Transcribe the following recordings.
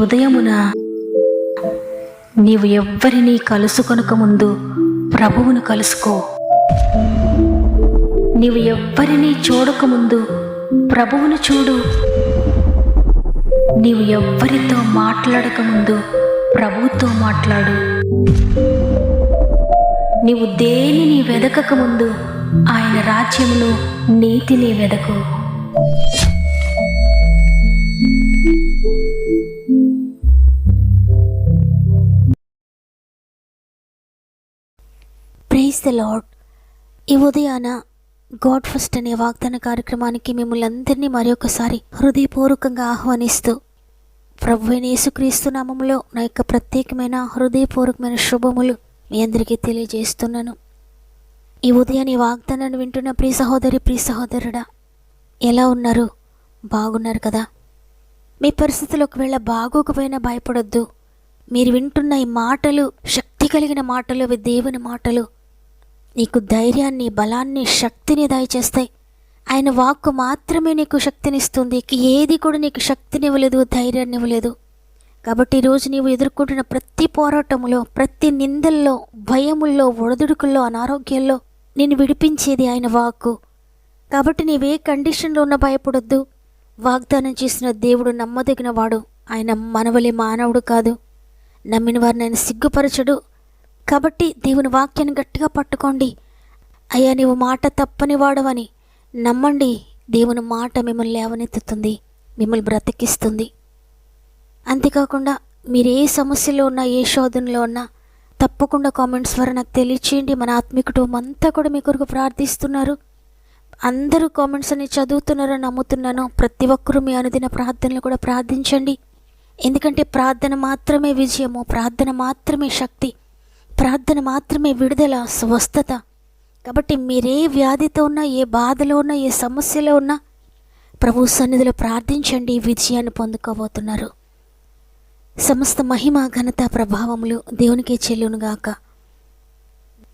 ఉదయమున నీవు ఎవ్వరినీ కలుసుకొనక ముందు ప్రభువును కలుసుకో. నీవు ఎవ్వరినీ చూడకముందు ప్రభువును చూడు. నీవు ఎవ్వరితో మాట్లాడకముందు ప్రభువుతో మాట్లాడు. నీవు దేనిని వెదకకముందు ఆయన రాజ్యమును నీతిని వెదకు. Praise the lord. ఈ ఉదయాన గాడ్ ఫస్ట్ అనే వాగ్దాన కార్యక్రమానికి మిమ్మల్ని అందరినీ మరొకసారి హృదయపూర్వకంగా ఆహ్వానిస్తూ ప్రభువైన యేసుక్రీస్తు నామములో నా యొక్క ప్రత్యేకమైన హృదయపూర్వకమైన శుభములు మీ అందరికీ తెలియజేస్తున్నాను. ఈ ఉదయాన్ని వాగ్దానాన్ని వింటున్న ప్రియ సహోదరి, ప్రియ సహోదరుడా, ఎలా ఉన్నారు? బాగున్నారు కదా? మీ పరిస్థితులు ఒకవేళ బాగోకపోయినా భయపడొద్దు. మీరు వింటున్న ఈ మాటలు శక్తి కలిగిన మాటలు, అవి దేవుని మాటలు. నీకు ధైర్యాన్ని, బలాన్ని, శక్తిని దయచేస్తాయి. ఆయన వాక్కు మాత్రమే నీకు శక్తినిస్తుంది. ఏది కూడా నీకు శక్తినివ్వలేదు, ధైర్యాన్ని ఇవ్వలేదు. కాబట్టి ఈరోజు నీవు ఎదుర్కొంటున్న ప్రతి పోరాటములో, ప్రతి నిందల్లో, భయముల్లో, ఒడదుడుకుల్లో, అనారోగ్యాల్లో నిన్ను విడిపించేది ఆయన వాక్కు. కాబట్టి నీవే కండిషన్లో ఉన్న భయపడొద్దు. వాగ్దానం చేసిన దేవుడు నమ్మదగిన వాడు. ఆయన మనవలే మానవుడు కాదు. నమ్మిన వారిని ఆయన సిగ్గుపరచడు. కాబట్టి దేవుని వాక్యాన్ని గట్టిగా పట్టుకోండి. అయ్యా, నీవు మాట తప్పని వాడవని నమ్మండి. దేవుని మాట మిమ్మల్ని లేవనెత్తుతుంది, మిమ్మల్ని బ్రతికిస్తుంది. అంతేకాకుండా మీరు ఏ సమస్యలో ఉన్నా, ఏ శోధనలో ఉన్నా తప్పకుండా కామెంట్స్ ద్వారా నాకు తెలియచేయండి. మన ఆత్మీయ కుటుంబం అంతా కూడా మీ కొరకు ప్రార్థిస్తున్నారు. అందరూ కామెంట్స్ అని చదువుతున్నారని నమ్ముతున్నాను. ప్రతి ఒక్కరూ మీ అనుదిన ప్రార్థనలు కూడా ప్రార్థించండి. ఎందుకంటే ప్రార్థన మాత్రమే విజయము, ప్రార్థన మాత్రమే శక్తి, ప్రార్థన మాత్రమే విడుదల, స్వస్థత. కాబట్టి మీరే వ్యాధితో ఉన్నా, ఏ బాధలో ఉన్నా, ఏ సమస్యలో ఉన్నా ప్రభు సన్నిధిలో ప్రార్థించండి. విజయాన్ని పొందుకోబోతున్నారు. సమస్త మహిమ, ఘనత, ప్రభావములు దేవునికే చెల్లునుగాక.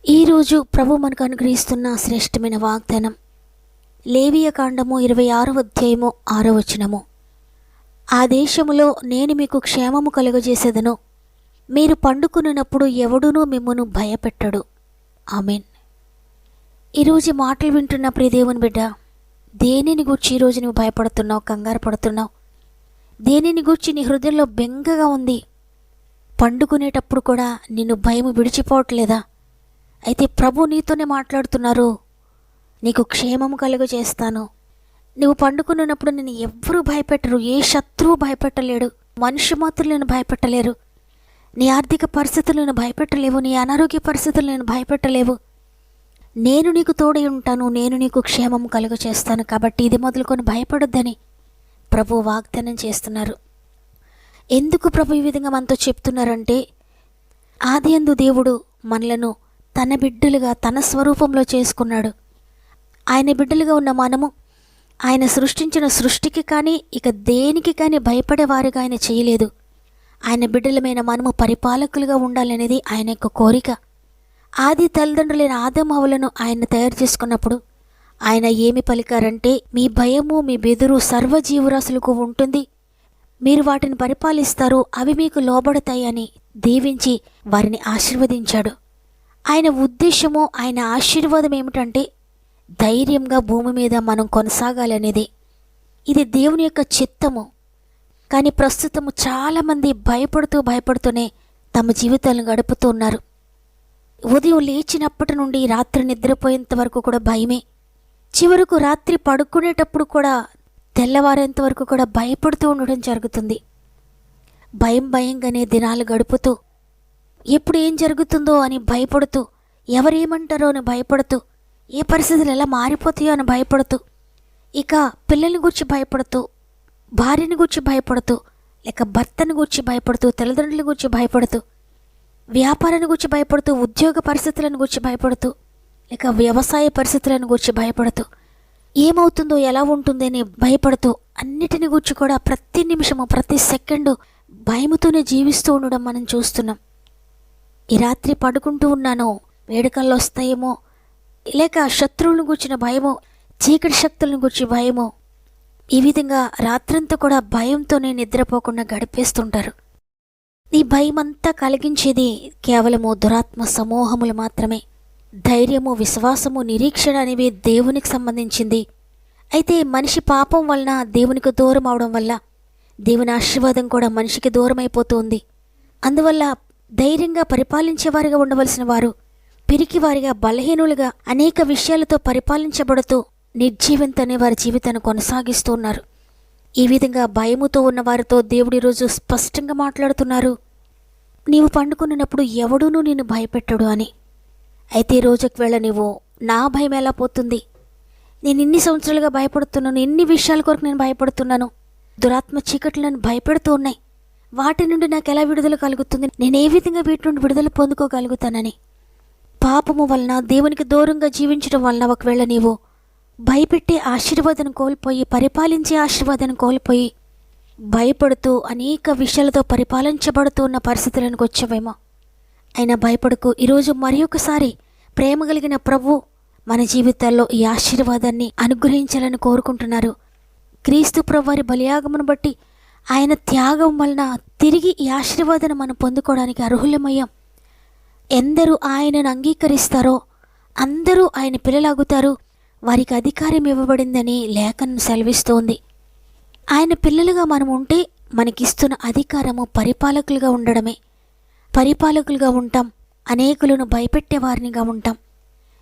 ఈరోజు ప్రభు మనకు అనుగ్రహిస్తున్న శ్రేష్టమైన వాగ్దానం లేవియ కాండము 26వ అధ్యాయము 6వ వచనము. ఆ దేశములో నేను మీకు క్షేమము కలుగజేసేదను, మీరు పండుకున్నప్పుడు ఎవడునూ మిమ్మును భయపెట్టడు. ఆమెన్. ఈరోజు మాటలు వింటున్న ప్రియ దేవుని బిడ్డ, దేనిని గూర్చి ఈరోజు నువ్వు భయపడుతున్నావు, కంగారు పడుతున్నావు? దేనిని గూర్చి నీ హృదయంలో బెంగగా ఉంది? పండుకునేటప్పుడు కూడా నిన్ను భయము విడిచిపోవట్లేదా? అయితే ప్రభు నీతోనే మాట్లాడుతున్నారు. నీకు క్షేమము కలుగజేస్తాను. నువ్వు పండుకున్నప్పుడు నిన్ను ఎవ్వరూ భయపెట్టరు. ఏ శత్రువు భయపెట్టలేడు. మనుష్య మాత్రం నేను భయపెట్టలేరు. నీ ఆర్థిక పరిస్థితులను భయపెట్టలేవు. నీ అనారోగ్య పరిస్థితులను భయపెట్టలేవు. నేను నీకు తోడై ఉంటాను. నేను నీకు క్షేమం కలుగజేస్తాను. కాబట్టి ఇది మొదలుకొని భయపడొద్దని ప్రభు వాగ్దానం చేస్తున్నారు. ఎందుకు ప్రభు ఈ విధంగా మనతో చెప్తున్నారంటే, ఆదియందు దేవుడు మనలను తన బిడ్డలుగా తన స్వరూపంలో చేసుకున్నాడు. ఆయన బిడ్డలుగా ఉన్న మనము ఆయన సృష్టించిన సృష్టికి కానీ ఇక దేనికి కానీ భయపడేవారుగా ఆయన చేయలేదు. ఆయన బిడ్డలమైన మనము పరిపాలకులుగా ఉండాలనేది ఆయన యొక్క కోరిక. ఆది తల్లిదండ్రులైన ఆదము హవ్వలను ఆయన తయారు చేసుకున్నప్పుడు ఆయన ఏమి పలికారంటే, మీ భయము, మీ బెదురు సర్వజీవరాశులకు ఉంటుంది, మీరు వాటిని పరిపాలిస్తారు, అవి మీకు లోబడతాయి అని దీవించి వారిని ఆశీర్వదించాడు. ఆయన ఉద్దేశము, ఆయన ఆశీర్వాదం ఏమిటంటే ధైర్యంగా భూమి మీద మనం కొనసాగాలనేది. ఇది దేవుని యొక్క చిత్తము. కానీ ప్రస్తుతము చాలామంది భయపడుతూనే తమ జీవితాలను గడుపుతూ ఉన్నారు. ఉదయం లేచినప్పటి నుండి రాత్రి నిద్రపోయేంత వరకు కూడా భయమే. చివరకు రాత్రి పడుకునేటప్పుడు కూడా, తెల్లవారేంత వరకు కూడా భయపడుతూ ఉండడం జరుగుతుంది. భయంగానే దినాలు గడుపుతూ, ఎప్పుడు ఏం జరుగుతుందో అని భయపడుతూ, ఎవరేమంటారో అని భయపడుతూ, ఏ పరిస్థితులు ఎలా మారిపోతాయో అని భయపడుతూ, ఇక పిల్లల్ని గురించి భయపడుతూ, భార్యని గురించి భయపడుతూ, లేక భర్తని గురించి భయపడుతూ, తల్లిదండ్రుల గురించి భయపడుతూ, వ్యాపారాన్ని గురించి భయపడుతూ, ఉద్యోగ పరిస్థితులను గురించి భయపడుతూ, లేక వ్యవసాయ పరిస్థితులను గురించి భయపడుతూ, ఏమవుతుందో ఎలా ఉంటుందని భయపడుతూ, అన్నిటిని గురించి కూడా ప్రతి నిమిషము, ప్రతి సెకండు భయముతోనే జీవిస్తూ ఉండడం మనం చూస్తున్నాం. ఈ రాత్రి పడుకుంటూ ఉన్నాను, వేడుకల్లో వస్తాయేమో, లేక శత్రువులను గురించిన భయమో, చీకటి శక్తులను గురించి భయమో, ఈ విధంగా రాత్రంతా కూడా భయంతోనే నిద్రపోకుండా గడిపేస్తుంటారు. ఈ భయమంతా కలిగించేది కేవలము దురాత్మ సమూహములు మాత్రమే. ధైర్యము, విశ్వాసము, నిరీక్షణ అనేవి దేవునికి సంబంధించింది. అయితే మనిషి పాపం వలన దేవునికి దూరం అవడం వల్ల దేవుని ఆశీర్వాదం కూడా మనిషికి దూరం అయిపోతుంది. అందువల్ల ధైర్యంగా పరిపాలించేవారిగా ఉండవలసిన వారు పిరికివారిగా, బలహీనులుగా అనేక విషయాలతో పరిపాలించబడుతూ నిర్జీవంతోనే వారి జీవితాన్ని కొనసాగిస్తూ ఉన్నారు. ఈ విధంగా భయముతో ఉన్న వారితో దేవుడు ఈరోజు స్పష్టంగా మాట్లాడుతున్నారు. నీవు పండుకున్నప్పుడు ఎవడూనూ నిన్ను భయపెట్టడు అని. అయితే ఈ రోజుకి వేళ నీవు నా భయం ఎలా పోతుంది? నేను ఇన్ని సంవత్సరాలుగా భయపడుతున్నాను, ఎన్ని విషయాల కొరకు నేను భయపడుతున్నాను. దురాత్మ చీకట్లు నన్ను భయపెడుతూ ఉన్నాయి. వాటి నుండి నాకు ఎలా విడుదల కలుగుతుంది? నేను ఏ విధంగా వీటి నుండి విడుదల పొందుకోగలుగుతానని. పాపము వలన, దేవునికి దూరంగా జీవించడం వలన ఒకవేళ నీవు భయపెట్టే ఆశీర్వాదాన్ని కోల్పోయి, పరిపాలించే ఆశీర్వాదాన్ని కోల్పోయి, భయపడుతూ అనేక విషయాలతో పరిపాలించబడుతూ ఉన్న పరిస్థితులకు వచ్చావేమో. అయినా భయపడకు. ఈరోజు మరి ఒకసారి ప్రేమ కలిగిన ప్రభు మన జీవితాల్లో ఈ ఆశీర్వాదాన్ని అనుగ్రహించాలని కోరుకుంటున్నారు. క్రీస్తు ప్రభు వారి బలియాగమును బట్టి, ఆయన త్యాగం వలన తిరిగి ఈ ఆశీర్వాదాన్ని మనం పొందుకోవడానికి అర్హులమయ్యాం. ఎందరూ ఆయనను అంగీకరిస్తారో అందరూ ఆయన పిల్లలాగుతారు, వారికి అధికారం ఇవ్వబడిందని లేఖనం సెలవిస్తోంది. ఆయన పిల్లలుగా మనం ఉంటే మనకిస్తున్న అధికారము పరిపాలకులుగా ఉండడమే. పరిపాలకులుగా ఉంటాం, అనేకులను భయపెట్టే వారినిగా ఉంటాం.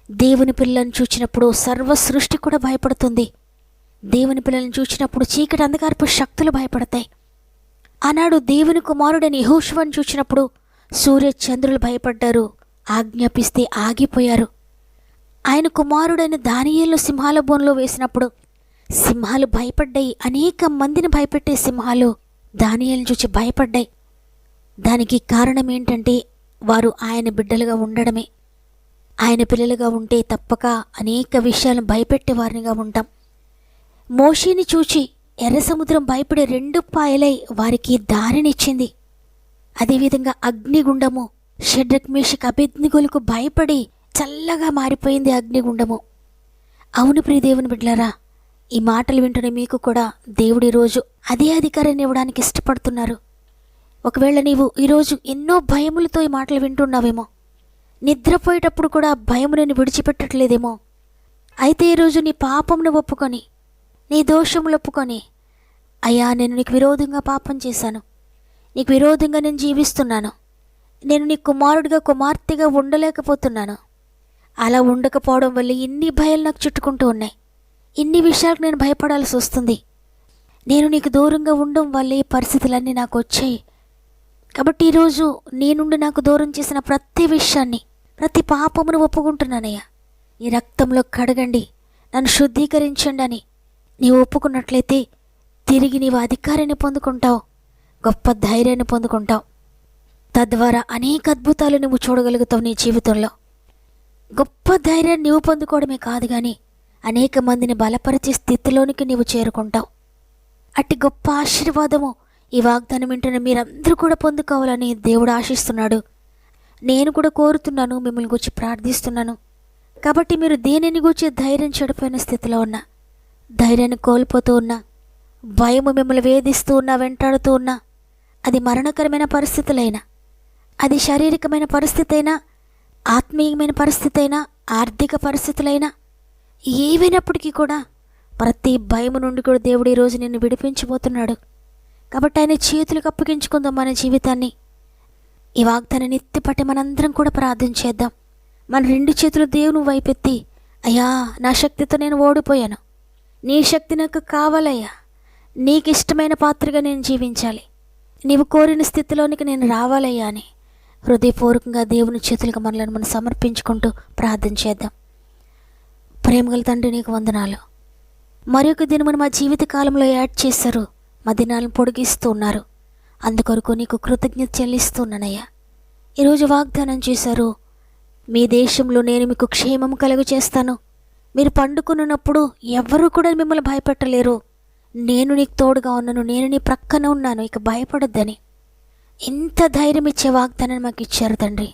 దేవుని పిల్లలను చూచినప్పుడు సర్వ సృష్టి కూడా భయపడుతుంది. దేవుని పిల్లలను చూచినప్పుడు చీకటి, అంధకారపు శక్తులు భయపడతాయి. ఆనాడు దేవుని కుమారుడని యెహోషువను చూచినప్పుడు సూర్య చంద్రులు భయపడ్డారు, ఆజ్ఞాపిస్తే ఆగిపోయారు. ఆయన కుమారుడైన దానియేలును సింహాల బోన్లో వేసినప్పుడు సింహాలు భయపడ్డాయి. అనేక మందిని భయపెట్టే సింహాలు దానియేలును చూచి భయపడ్డాయి. దానికి కారణం ఏంటంటే వారు ఆయన బిడ్డలుగా ఉండడమే. ఆయన పిల్లలుగా ఉంటే తప్పక అనేక విషయాలను భయపెట్టే వారినిగా ఉంటాం. మోషేని చూచి ఎర్ర సముద్రం భయపడే 2 పాయలై వారికి దారినిచ్చింది. అదేవిధంగా అగ్నిగుండము షడ్రక్, మేషక్, అబేద్నెగోలకు భయపడి చల్లగా మారిపోయింది అగ్నిగుండము. అవును ప్రియ దేవుని బిడ్డలారా, ఈ మాటలు వింటున్న మీకు కూడా దేవుడు ఈరోజు అదే అధికారాన్ని ఇవ్వడానికి ఇష్టపడుతున్నారు. ఒకవేళ నీవు ఈరోజు ఎన్నో భయములతో ఈ మాటలు వింటున్నావేమో, నిద్రపోయేటప్పుడు కూడా భయము నేను విడిచిపెట్టట్లేదేమో. అయితే ఈరోజు నీ పాపంను ఒప్పుకొని, నీ దోషములు ఒప్పుకొని, అయ్యా నేను నీకు విరోధంగా పాపం చేశాను, నీకు విరోధంగా నేను జీవిస్తున్నాను, నేను నీ కుమారుడిగా, కుమార్తెగా ఉండలేకపోతున్నాను, అలా ఉండకపోవడం వల్ల ఇన్ని భయాలు నాకు చుట్టుకుంటూ ఉన్నాయి, ఇన్ని విషయాలకు నేను భయపడాల్సి వస్తుంది, నేను నీకు దూరంగా ఉండడం వల్ల ఈ పరిస్థితులన్నీ నాకు వచ్చాయి. కాబట్టి ఈరోజు నీ నుండి నాకు దూరం చేసిన ప్రతి విషయాన్ని, ప్రతి పాపమును ఒప్పుకుంటున్నానయ్యా, ఈ రక్తంలో కడగండి, నన్ను శుద్ధీకరించండి అని నీవు ఒప్పుకున్నట్లయితే తిరిగి నీవు అధికారాన్ని పొందుకుంటావు, గొప్ప ధైర్యాన్ని పొందుకుంటావు. తద్వారా అనేక అద్భుతాలు నువ్వు చూడగలుగుతావు. నీ జీవితంలో గొప్ప ధైర్యాన్ని నీవు పొందుకోవడమే కాదు కానీ అనేక మందిని బలపరిచే స్థితిలోనికి నీవు చేరుకుంటావు. అట్టి గొప్ప ఆశీర్వాదము ఈ వాగ్దానం వింటున్న మీరందరూ కూడా పొందుకోవాలని దేవుడు ఆశిస్తున్నాడు. నేను కూడా కోరుతున్నాను, మిమ్మల్ని గురించి ప్రార్థిస్తున్నాను. కాబట్టి మీరు దేనిని గురించి ధైర్యం చెడిపోయిన స్థితిలో ఉన్నా, ధైర్యాన్ని కోల్పోతూ ఉన్నా, భయము మిమ్మల్ని వేధిస్తూ ఉన్నా, వెంటాడుతూ ఉన్నా, అది మరణకరమైన పరిస్థితులైనా, అది శారీరకమైన పరిస్థితి అయినా, ఆత్మీయమైన పరిస్థితి అయినా, ఆర్థిక పరిస్థితులైనా, ఏవైనప్పటికీ కూడా ప్రతి భయము నుండి కూడా దేవుడు ఈరోజు నిన్ను విడిపించబోతున్నాడు. కాబట్టి ఆయన చేతులకు అప్పగించుకుందాం మన జీవితాన్ని. ఈ వాగ్దానాన్ని ఎత్తిపట్టి మనందరం కూడా ప్రార్థన చేద్దాం. మన 2 చేతులు దేవుని వైపెత్తి, అయ్యా నా శక్తితో నేను ఓడిపోయాను, నీ శక్తి నాకు కావాలయ్యా, నీకు ఇష్టమైన పాత్రగా నేను జీవించాలి, నీవు కోరిన స్థితిలోనికి నేను రావాలయ్యా అని హృదయపూర్వకంగా దేవుని చేతులకు మనలను మనం సమర్పించుకుంటూ ప్రార్థన చేద్దాం. ప్రేమగల తండ్రి, నీకు వందనాలు. మరొక దినమును మా జీవిత కాలంలో యాడ్ చేశారు, మా దినాలను పొడిగిస్తూ ఉన్నారు. అందుకొరకు నీకు కృతజ్ఞత చెల్లిస్తున్నానయ్యా. ఈరోజు వాగ్దానం చేశారు, మీ దేశంలో నేను మీకు క్షేమం కలుగు చేస్తాను, మీరు పండుకున్నప్పుడు ఎవరు కూడా మిమ్మల్ని భయపెట్టలేరు, నేను నీకు తోడుగా ఉన్నాను, నేను నీ ప్రక్కన ఉన్నాను, ఇక భయపడొద్దని ఎంత ధైర్యం ఇచ్చే వాగ్దానాన్ని మాకు ఇచ్చారు తండ్రి.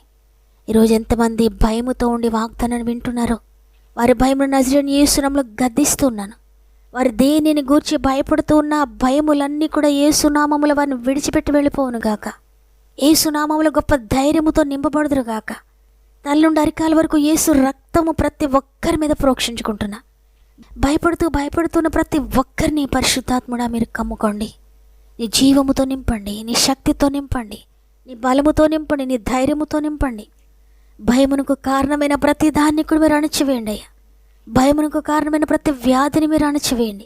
ఈరోజు ఎంతమంది భయముతో ఉండి వాగ్దానాన్ని వింటున్నారో వారి భయమును నజరేయుని యేసు నామములో గద్దిస్తున్నాను. వారు దేనిని గూర్చి భయపడుతూ ఉన్న భయములన్నీ కూడా యేసునామములో వారిని విడిచిపెట్టి వెళ్ళిపోవును గాక. యేసునామములో గొప్ప ధైర్యముతో నింపబడుదురు గాక. తల్లుండి అరికాల వరకు యేసు రక్తము ప్రతి ఒక్కరి మీద ప్రోక్షించుకుంటున్నా. భయపడుతున్న ప్రతి ఒక్కరిని పరిశుద్ధాత్ముడా మీరు కమ్ముకోండి. నీ జీవముతో నింపండి, నీ శక్తితో నింపండి, నీ బలముతో నింపండి, నీ ధైర్యముతో నింపండి. భయమునకు కారణమైన ప్రతి దాన్ని కూడా మీరు అణచివేయండి అయ్యా. భయమునకు కారణమైన ప్రతి వ్యాధిని మీరు అణచివేయండి.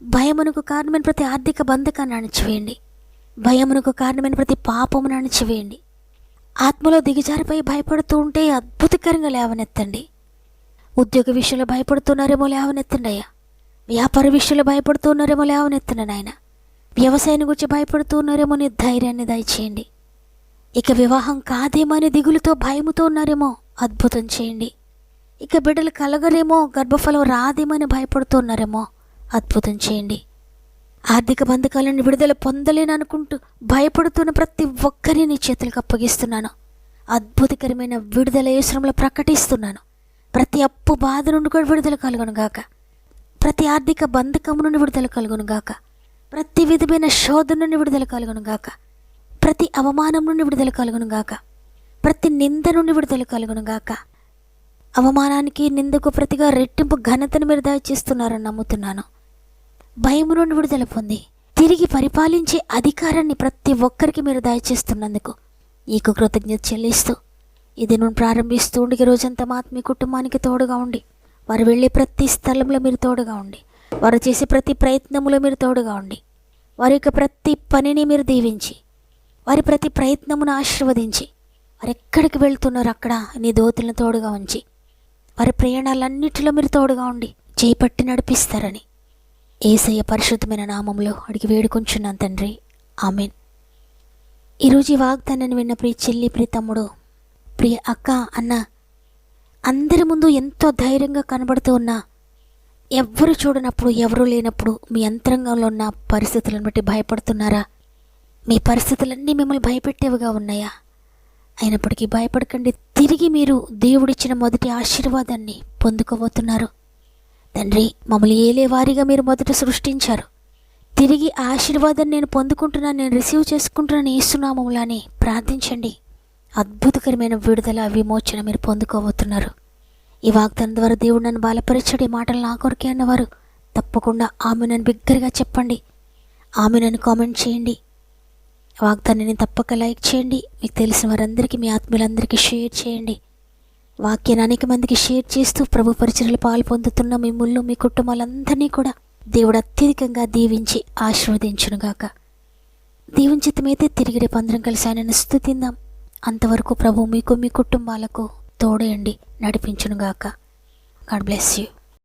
భయమునకు కారణమైన ప్రతి ఆర్థిక బంధకాన్ని అణచివేయండి. భయమునకు కారణమైన ప్రతి పాపమును అణచివేయండి. ఆత్మలో దిగజారిపోయి భయపడుతూ ఉంటే అద్భుతకరంగా లేవనెత్తండి. ఉద్యోగ విషయంలో భయపడుతున్నారేమో లేవనెత్తండి అయ్యా. వ్యాపార విషయంలో భయపడుతున్నారేమో లేవనెత్తండి నాయన. వ్యవసాయాన్ని గురించి భయపడుతున్నారేమో నీ ధైర్యాన్ని దయచేయండి. ఇక వివాహం కాదేమో అని దిగులుతో భయముతో ఉన్నారేమో అద్భుతం చేయండి. ఇక బిడ్డలు కలగలేమో, గర్భఫలం రాదేమని భయపడుతున్నారేమో అద్భుతం చేయండి. ఆర్థిక బంధకాలను విడుదల పొందలేననుకుంటూ భయపడుతున్న ప్రతి ఒక్కరిని నీ చేతులకు అప్పగిస్తున్నాను. అద్భుతకరమైన విడుదల యేసునామములో ప్రకటిస్తున్నాను. ప్రతి అప్పు బాధ నుండి కూడా విడుదల కలుగును గాక. ప్రతి ఆర్థిక బంధకం నుండి విడుదల కలుగును గాక. ప్రతి విధమైన శోధన నుండి విడుదల కలుగును గాక. ప్రతి అవమానం నుండి విడుదల కలుగును గాక. ప్రతి నింద నుండి విడుదల కలుగును గాక. అవమానానికి నిందకు ప్రతిగా రెట్టింపు ఘనతను మీరు దయచేస్తున్నారని నమ్ముతున్నాను. భయము నుండి విడుదల పొంది తిరిగి పరిపాలించే అధికారాన్ని ప్రతి ఒక్కరికి మీరు దయచేస్తున్నందుకు నీకు కృతజ్ఞత చెల్లిస్తూ ఇది నుండి ప్రారంభిస్తూ ఉండి రోజంతా మా ఆత్మీయ కుటుంబానికి తోడుగా ఉండి, వారు వెళ్ళే ప్రతి స్థలంలో మీరు తోడుగా ఉండి, వారు చేసే ప్రతి ప్రయత్నములో మీరు తోడుగా ఉండి, వారి యొక్క ప్రతి పనిని మీరు దీవించి, వారి ప్రతి ప్రయత్నమును ఆశీర్వదించి, వారు ఎక్కడికి వెళ్తున్నారో అక్కడ నీ దోతులను తోడుగా ఉంచి, వారి ప్రయాణాలన్నిటిలో మీరు తోడుగా ఉండి చేపట్టి నడిపిస్తారని యేసయ్య పరిశుద్ధమైన నామంలో అడిగి వేడుకొంచున్నాను తండ్రి, ఆమెన్. ఈరోజు ఈ వాగ్దానాన్ని విన్న ప్రియ చెల్లి, ప్రియ తమ్ముడు, ప్రియ అక్క, అన్న, అందరి ముందు ఎంతో ధైర్యంగా కనబడుతూ ఉన్నా ఎవ్వరు చూడనప్పుడు, ఎవరూ లేనప్పుడు మీ అంతరంగంలో ఉన్న పరిస్థితులను బట్టి భయపడుతున్నారా? మీ పరిస్థితులన్నీ మిమ్మల్ని భయపెట్టేవిగా ఉన్నాయా? అయినప్పటికీ భయపడకండి. తిరిగి మీరు దేవుడిచ్చిన మొదటి ఆశీర్వాదాన్ని పొందుకోబోతున్నారు. తండ్రి, మమ్మల్ని ఏలేవారిగా మీరు మొదట సృష్టించారు. తిరిగి ఆ ఆశీర్వాదాన్ని నేను పొందుకుంటున్నాను, నేను రిసీవ్ చేసుకుంటున్నాను యేసునామములో అని ప్రార్థించండి. అద్భుతకరమైన విడుదల, విమోచన మీరు పొందుకోబోతున్నారు. ఈ వాగ్దానం ద్వారా దేవుడు నన్ను బలపరిచడి మాటలు నా కొరకే అన్నవారు తప్పకుండా ఆమెనని బిగ్గరగా చెప్పండి. ఆమెనని కామెంట్ చేయండి. వాగ్దానాన్ని తప్పక లైక్ చేయండి. మీకు తెలిసిన వారందరికీ, మీ ఆత్మీయులందరికీ షేర్ చేయండి. వాక్యాన్ని అనేక మందికి షేర్ చేస్తూ ప్రభు పరిచర్యలు పాలు పొందుతున్న మిమ్మల్ని, మీ కుటుంబాలందరినీ కూడా దేవుడు అత్యధికంగా దీవించి ఆశీర్వదించునుగాక. దేవుని చిత్తమైతే తిరిగి రేపు అందరం కలిసి ఆయనను స్తుతిందాం. అంతవరకు ప్రభు మీకు, మీ కుటుంబాలకు తోడేయండి, నడిపించునుగాక. God bless you.